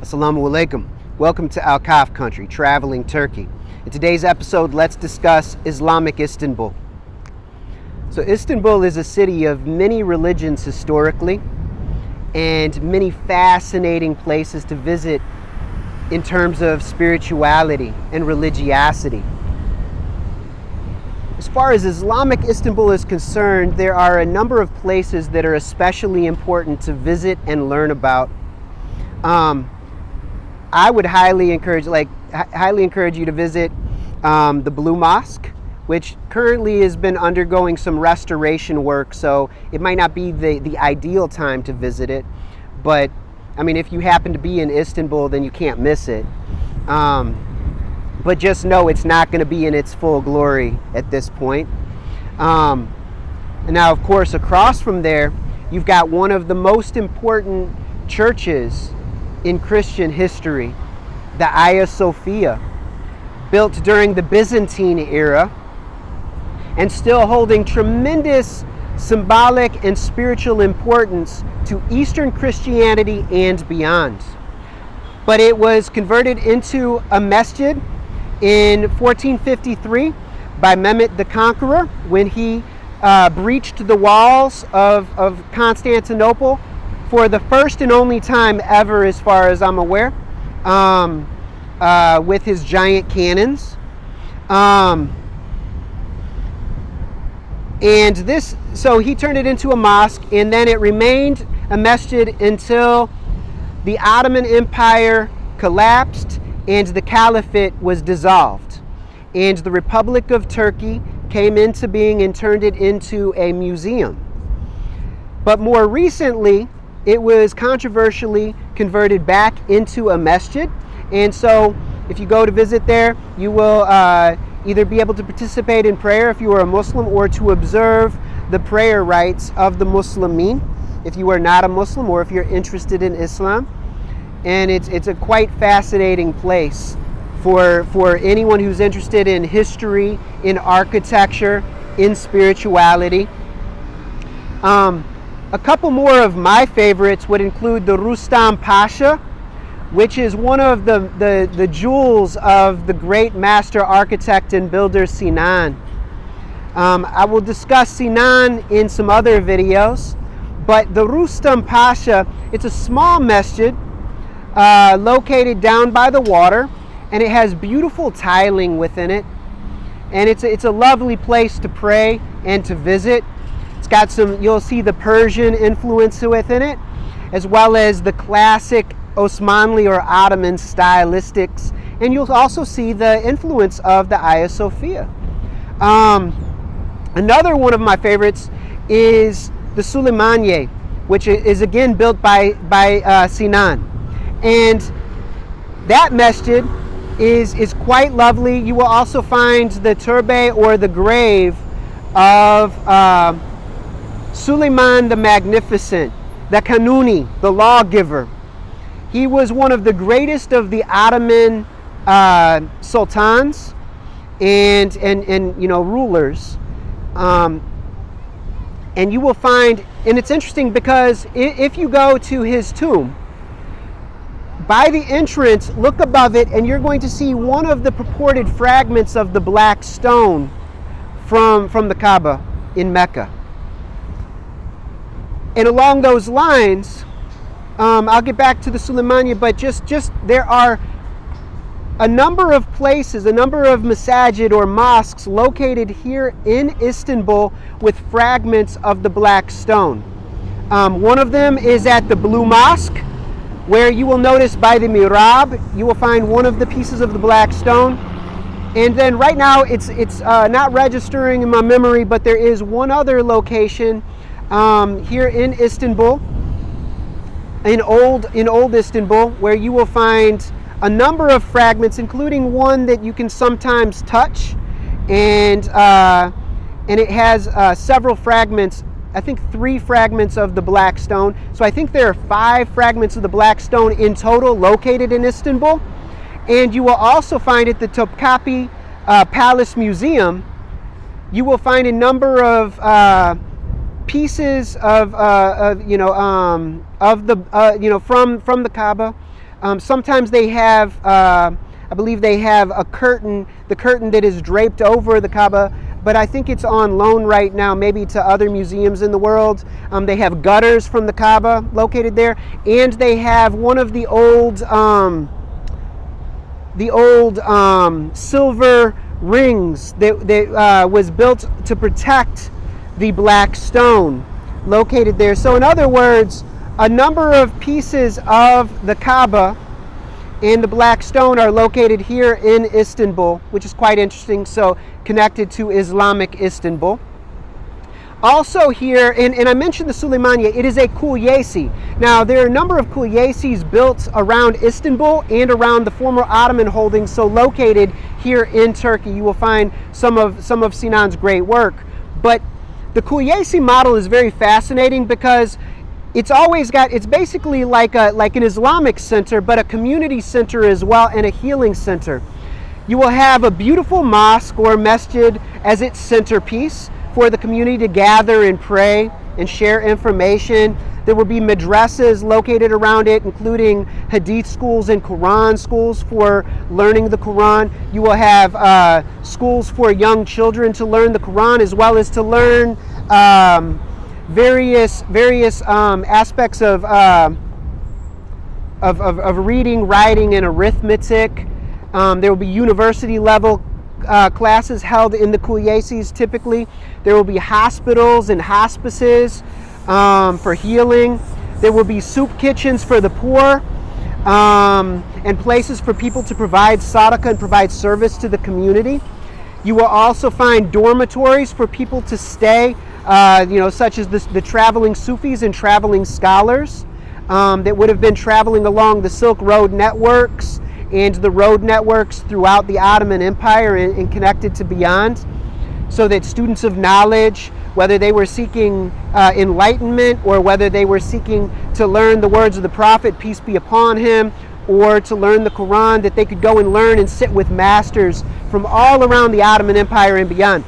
Assalamu alaikum. Welcome to Al-Kaf country, traveling Turkey. In today's episode, let's discuss Islamic Istanbul. So Istanbul is a city of many religions historically and many fascinating places to visit in terms of spirituality and religiosity. As far as Islamic Istanbul is concerned, there are a number of places that are especially important to visit and learn about. I would highly encourage you to visit the Blue Mosque, which currently has been undergoing some restoration work, so it might not be the ideal time to visit it. But I mean, if you happen to be in Istanbul, then you can't miss it. But just know it's not going to be in its full glory at this point. And now, of course, across from there, you've got one of the most important churches in Christian history, the Hagia Sophia, built during the Byzantine era and still holding tremendous symbolic and spiritual importance to Eastern Christianity and beyond. But it was converted into a masjid in 1453 by Mehmet the Conqueror when he breached the walls of Constantinople for the first and only time ever, as far as I'm aware, with his giant cannons. So he turned it into a mosque, and then it remained a masjid until the Ottoman Empire collapsed and the Caliphate was dissolved. And the Republic of Turkey came into being and turned it into a museum. But more recently, it was controversially converted back into a masjid. And so if you go to visit there, you will either be able to participate in prayer if you are a Muslim, or to observe the prayer rites of the Muslimin if you are not a Muslim, or if you're interested in Islam. And it's a quite fascinating place for anyone who's interested in history, in architecture, in spirituality. A couple more of my favorites would include the Rustam Pasha, which is one of the jewels of the great master architect and builder Sinan. I will discuss Sinan in some other videos, but the Rustam Pasha, it's a small masjid located down by the water, and it has beautiful tiling within it, and it's a lovely place to pray and to visit. It's got you'll see the Persian influence within it, as well as the classic Osmanli or Ottoman stylistics, and you'll also see the influence of the Hagia Sophia. Another one of my favorites is the Süleymaniye, which is again built by Sinan, and that masjid is quite lovely. You will also find the turbe, or the grave, of Suleiman the Magnificent, the Kanuni, the lawgiver. He was one of the greatest of the Ottoman sultans and rulers. And you will find, and it's interesting because if you go to his tomb, by the entrance, look above it, and you're going to see one of the purported fragments of the black stone from the Kaaba in Mecca. And along those lines, I'll get back to the Süleymaniye, but just there are a number of places, a number of masajid or mosques located here in Istanbul with fragments of the black stone. One of them is at the Blue Mosque, where you will notice by the mihrab, you will find one of the pieces of the black stone. And then right now it's not registering in my memory, but there is one other location here in Istanbul, in old Istanbul, where you will find a number of fragments, including one that you can sometimes touch, and it has several fragments. I think 3 fragments of the black stone. So I think there are 5 fragments of the black stone in total located in Istanbul. And you will also find at the Topkapi Palace Museum, you will find a number of pieces from the Kaaba, Sometimes they have, I believe they have a curtain, the curtain that is draped over the Kaaba, but I think it's on loan right now, maybe to other museums in the world. They have gutters from the Kaaba located there, and they have one of the old silver rings that was built to protect the black stone located there. So in other words, a number of pieces of the Kaaba and the black stone are located here in Istanbul, which is quite interesting, so connected to Islamic Istanbul. Also here, and I mentioned the Süleymaniye, it is a kulyesi. Now there are a number of kulyesis built around Istanbul and around the former Ottoman holdings, so located here in Turkey. You will find some of Sinan's great work. But the kulyesi model is very fascinating because it's basically like an Islamic center, but a community center as well, and a healing center. You will have a beautiful mosque or masjid as its centerpiece for the community to gather and pray and share information. There will be madrasas located around it, including hadith schools and Quran schools for learning the Quran. You will have schools for young children to learn the Quran, as well as to learn various aspects of reading, writing, and arithmetic. There will be university level classes held in the kulyesis typically. There will be hospitals and hospices for healing. There will be soup kitchens for the poor, and places for people to provide sadaqah and provide service to the community. You will also find dormitories for people to stay, such as the traveling Sufis and traveling scholars that would have been traveling along the Silk Road networks and the road networks throughout the Ottoman Empire and connected to beyond, so that students of knowledge, whether they were seeking enlightenment or whether they were seeking to learn the words of the Prophet, peace be upon him, or to learn the Quran, that they could go and learn and sit with masters from all around the Ottoman Empire and beyond.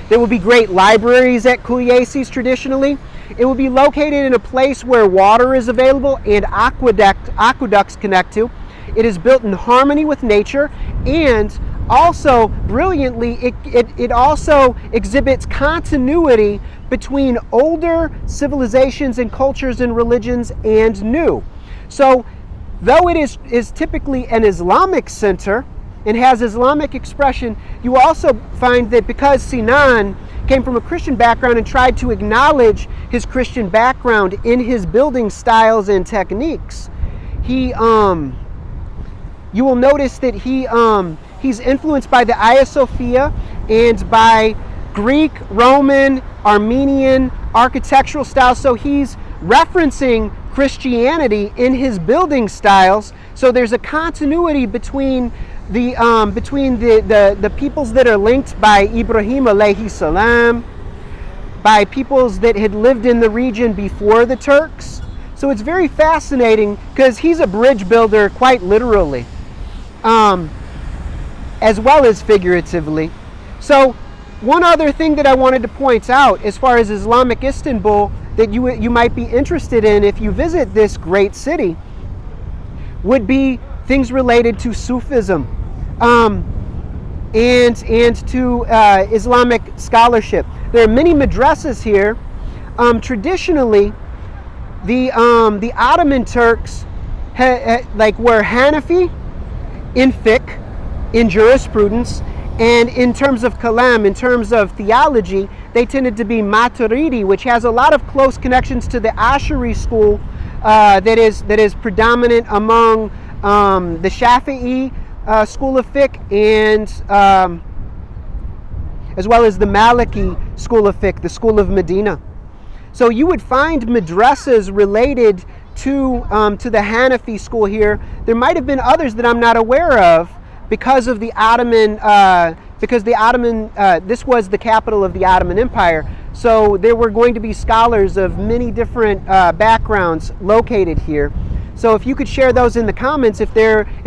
There will be great libraries at kulyesis traditionally. It will be located in a place where water is available and aqueducts connect to. It is built in harmony with nature, and also brilliantly it also exhibits continuity between older civilizations and cultures and religions and new. So though it is typically an Islamic center and has Islamic expression, you also find that because Sinan came from a Christian background and tried to acknowledge his Christian background in his building styles and techniques, you will notice that he's influenced by the Hagia Sophia and by Greek, Roman, Armenian architectural styles. So he's referencing Christianity in his building styles. So there's a continuity between the peoples that are linked by Ibrahim alayhi salam, by peoples that had lived in the region before the Turks. So it's very fascinating because he's a bridge builder quite literally, as well as figuratively. So one other thing that I wanted to point out as far as Islamic Istanbul that you might be interested in if you visit this great city would be things related to Sufism and to Islamic scholarship. There are many madrasas here. Traditionally, the Ottoman Turks were Hanafi in fiqh, in jurisprudence, and in terms of kalam, in terms of theology, they tended to be Maturidi, which has a lot of close connections to the Ash'ari school that is predominant among the Shafi'i school of fiqh, and as well as the Maliki school of fiqh, the school of Medina. So you would find madrasas related to the Hanafi school here. There might have been others that I'm not aware of because of the Ottoman, this was the capital of the Ottoman Empire. So there were going to be scholars of many different backgrounds located here. So if you could share those in the comments, if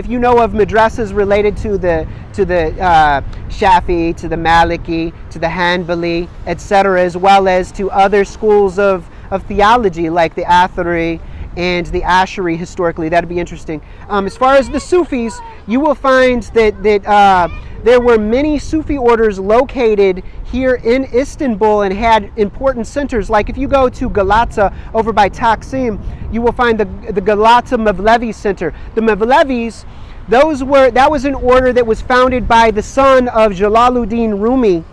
you know of madrasas related to the Shafi'i, to the Maliki, to the Hanbali, etc., as well as to other schools of theology like the Athari and the Ashari historically. That'd be interesting. As far as the Sufis, you will find that there were many Sufi orders located here in Istanbul and had important centers. Like if you go to Galata over by Taksim, you will find the Galata Mevlevi Center. The Mevlevis, that was an order that was founded by the son of Jalaluddin Rumi,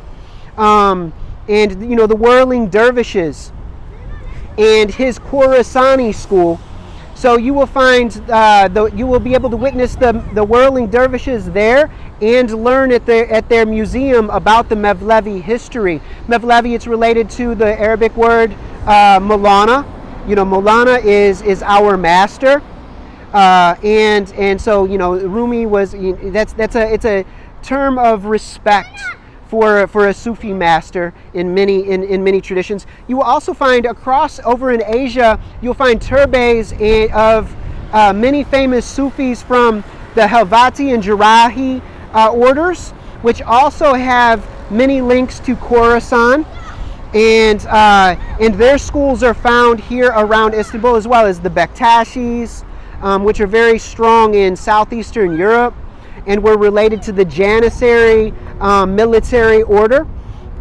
and the whirling dervishes, and his Khorasani school. So you will find you will be able to witness the whirling dervishes there and learn at their museum about the Mevlevi history. Mevlevi, it's related to the Arabic word Maulana. Maulana is our master, and so Rumi was. It's a term of respect for a Sufi master in many traditions. You will also find over in Asia, you'll find turbes of many famous Sufis from the Helvati and Jarahi orders, which also have many links to Khorasan, and their schools are found here around Istanbul, as well as the Bektashis, which are very strong in southeastern Europe and were related to the Janissary military order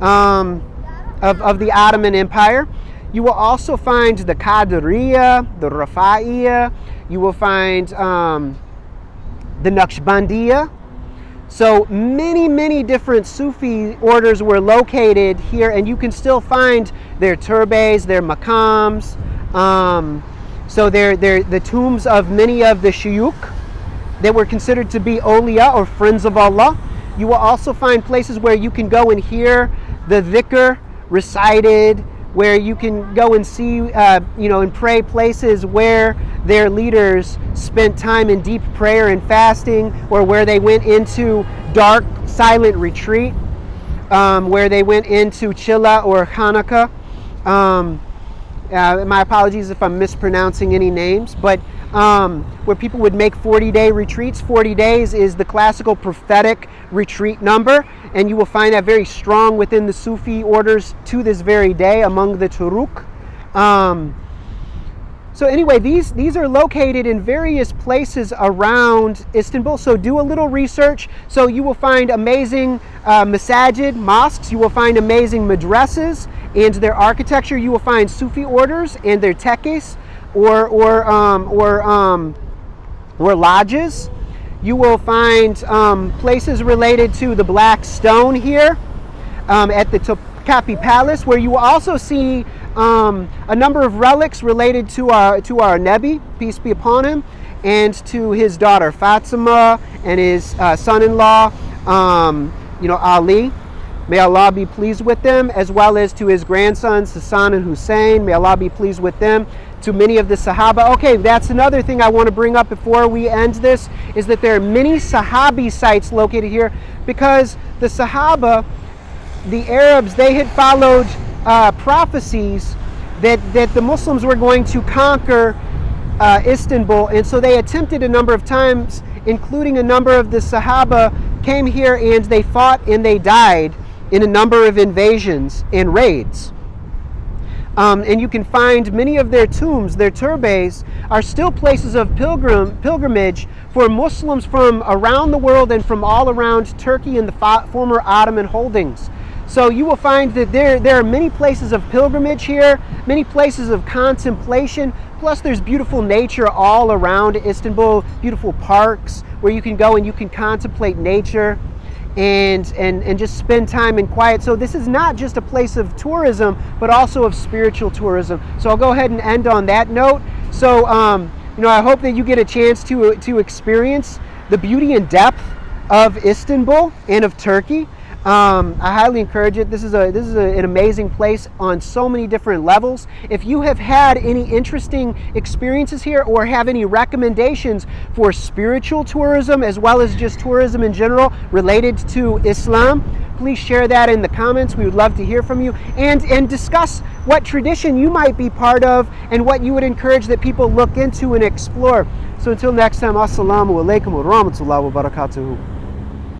of the Ottoman Empire. You will also find the Qadiriya, the Rafaiya. You will find the Naqshbandiya. So many different Sufi orders were located here, and you can still find their turbes, their maqams. So they're the tombs of many of the shuyukh that were considered to be awliya, or friends of Allah. You will also find places where you can go and hear the dhikr recited, where you can go and see, and pray, places where their leaders spent time in deep prayer and fasting, or where they went into dark, silent retreat, where they went into chilla or Hanukkah. My apologies if I'm mispronouncing any names, but where people would make 40-day retreats. 40 days is the classical prophetic retreat number, and you will find that very strong within the Sufi orders to this very day among the Turuk. So anyway, these are located in various places around Istanbul, so do a little research. So you will find amazing masajid, mosques. You will find amazing madrasas and their architecture. You will find Sufi orders and their tekkes, or lodges. You will find places related to the Black Stone here at the Topkapi Palace, where you will also see a number of relics related to our Nebi, peace be upon him, and to his daughter Fatima and his son-in-law, Ali. May Allah be pleased with them, as well as to his grandsons Hassan and Hussein. May Allah be pleased with them. To many of the Sahaba. Okay, that's another thing I want to bring up before we end this, is that there are many Sahabi sites located here, because the Sahaba, the Arabs, they had followed prophecies that the Muslims were going to conquer Istanbul, and so they attempted a number of times, including a number of the Sahaba came here and they fought and they died in a number of invasions and raids. And you can find many of their tombs, their turbes, are still places of pilgrimage for Muslims from around the world and from all around Turkey and the former Ottoman holdings. So you will find that there are many places of pilgrimage here, many places of contemplation, plus there's beautiful nature all around Istanbul, beautiful parks where you can go and you can contemplate nature and just spend time in quiet. So this is not just a place of tourism, but also of spiritual tourism. So I'll go ahead and end on that note. So I hope that you get a chance to experience the beauty and depth of Istanbul and of Turkey. I highly encourage it. This is an amazing place on so many different levels. If you have had any interesting experiences here or have any recommendations for spiritual tourism as well as just tourism in general related to Islam, please share that in the comments. We would love to hear from you and discuss what tradition you might be part of and what you would encourage that people look into and explore. So until next time, assalamu alaikum wa rahmatullahi wa barakatuhu.